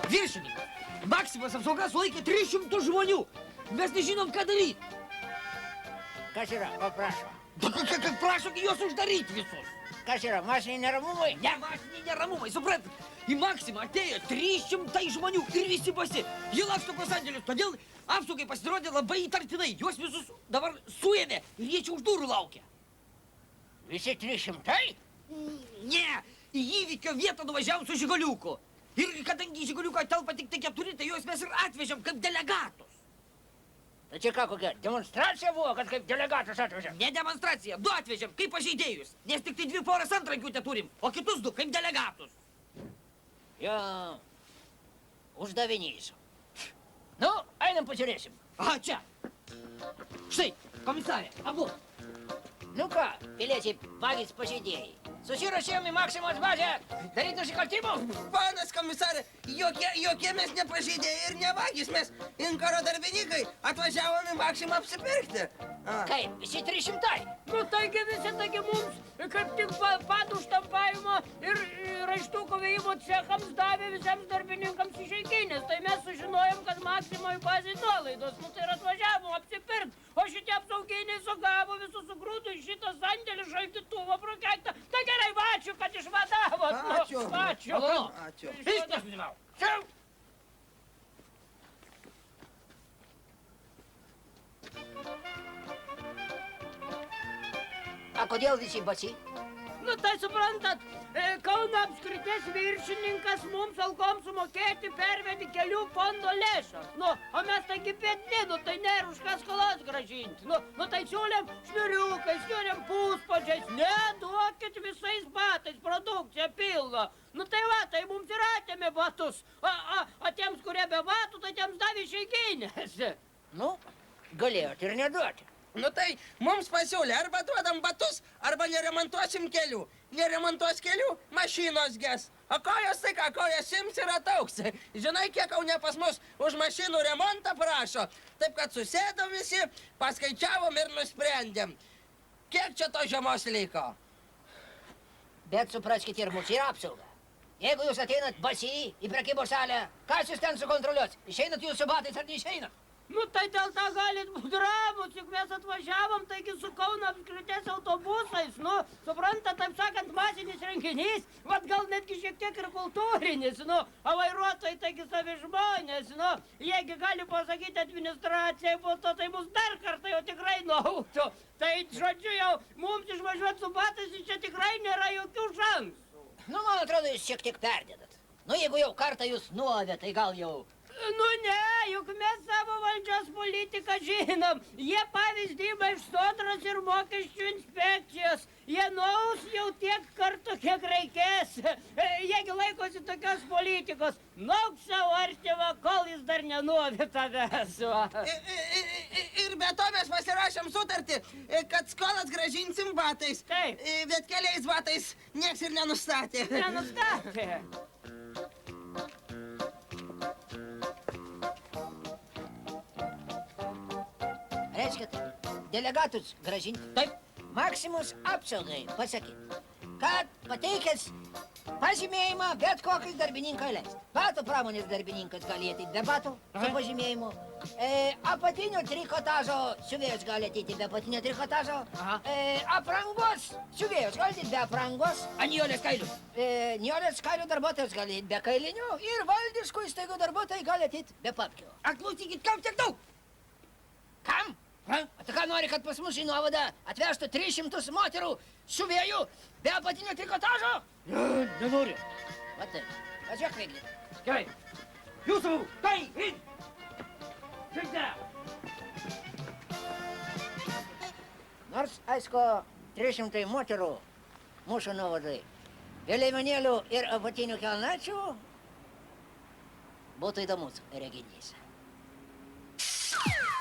Viršininkas, Maksimas apsauga sulaikė 300 žmonių. Mes nežinom, ką daryti. Kas yra, paprašo. Prašo juos uždaryti visus. Kas yra, masiniai neramumai? Ne masiniai neramumai, suprantat. Į Maksimą atėjo 300 žmonių ir visi basi. Jie laksto po sandėlius, todėl apsaugai pasirodė labai įtartinai. Juos visus dabar suėmė ir jie čia už durų laukia. Visi 300? Ne, į įvykio vietą nuvažiavom su žigaliuku. Ir kadangi į žigaliuką telpa tik tai 4, tai juos mes ir atvežėm kaip delegatus. Tai čia ką, kokia demonstracija buvo, kad kaip delegatus atvežėm? Ne demonstracija, 2 atvežėm kaip pažeidėjus. Nes tik tai 2 poras antrankių teturim, o kitus 2 kaip delegatus. Jo, uždavinys. Nu, einam pažiūrėsim. Aha, čia. Štai, komisarė, abu. Nu ką, piliečiai vagys pažeidėjai. Susirašėjom į Maksimos bazę daryti nusikaltimų? Panas komisarė, jokie mes ne pažeidėjai ir ne vagys, mes inkaro darbininkai atvažiavom į Maksimą apsipirkti. Kaip, visi 300? Nu, taigi visi, taigi mums, kaip tik padų štampavimo ir raištuko vėjimo cechams davė visiems darbininkams išeiginės. Tai mes sužinojom, kad Maksimoj bazė nuolaidos, nu tai ir atvažiavom apsipirkti. O šitie apsauginiai sugavo visus sugrūdų į šitą sandėlį šaldytuvą prakeiktą. Tai gerai, ačiū, kad išvadavot. Ačiū. Ačiū. Ačiū. Išvadavau. A kodėl visi basi? Nu, tai suprantat, Kauno apskrities viršininkas mums algom sumokėti pervedė kelių fondo lėšas. Nu, o mes taigi biedni, nu, tai nėra už ką skolas grąžinti. Nu, tai siūlėm šniuriukais, siūlėm puspadžiais. Ne, duokit visais batais, produkcija pilna. Nu, tai va, tai mums ir atėmė batus. O tiems, kurie be batų, tai tiems davė išeiginės. Nu, galėjot ir neduoti. Nu tai mums pasiūlė, arba duodam batus, arba neremontuosim kelių. Neremontuos kelių, mašinos ges. O kojos tai ką, kojos ims ir atauks. Žinai, kiek Kaune pas mus už mašinų remontą prašo. Taip, kad susėdom visi, paskaičiavom ir nusprendėm. Kiek čia to žiemos liko? Bet supraskite ir mūsų ir apsaugą. Jeigu jūs ateinat basi į prekybos salę, kas jūs ten sukontroliuos? Išeinat jūs su batais ar neišeinat? Nu, tai dėl to galit būt ramus, juk mes atvažiavom, taigi su Kauno apskrities autobusais, nu, suprantat, taip sakant, masinis renginys, vat gal netgi šiek tiek ir kultūrinis, nu, o vairuotojai, taigi savi žmonės, nu, jiegi gali pasakyti administracijai, po to tai mus dar kartą jau tikrai nuautų. Tai, žodžiu, jau mums išvažiuoti su batais, čia tikrai nėra jokių šansų. Nu, man atrodo, jūs šiek tiek perdėdat. Nu, jeigu jau kartą jūs nuovė, tai gal jau... Nu ne, juk mes savo valdžios politiką žinom. Jie pavyzdį iš sodros ir mokesčių inspekcijos. Jie nuaus jau tiek kartų, kiek reikės. Jiegi laikosi tokios politikos. Nauk savo artimą, kol jis dar nenuovė tavęs. Ir be to mes pasirašėm sutartį, kad skolas grąžinsim batais. Taip. Bet keliais batais nieks ir nenustatė. Nenustatė. Reiškia, delegatus grąžinti. Taip. Maksimus apsaugai pasakyti, kad pateikęs pažymėjimą bet kokiais darbininkai leist. Batų pramonės darbininkas gali ateiti be batų su pažymėjimu. Apatinio trikotažo siuvėjas gali ateiti be apatinio trikotažo. Aprangos siuvėjas gali ateiti be aprangos. Nijolės kailių. Nijolės kailių darbuotojas gali ateiti be kailinių ir valdiškų įstaigų darbuotojai gali ateiti be papkių. Klausykit, kam tiek daug? Kam? O tai ką nori, kad pas mus į nuovadą atvežtų 300 moterų siuvėjų be apatinio trikotažo? Nenoriu. Va taip, važiuok vėgdyti. Gerai. Jūsų, tai, in. Žiūrėkite. Nors, aišku, 300 moterų mūsų nuovadai be liemenėlių ir apatinių kelnačių būtų įdomus reginys.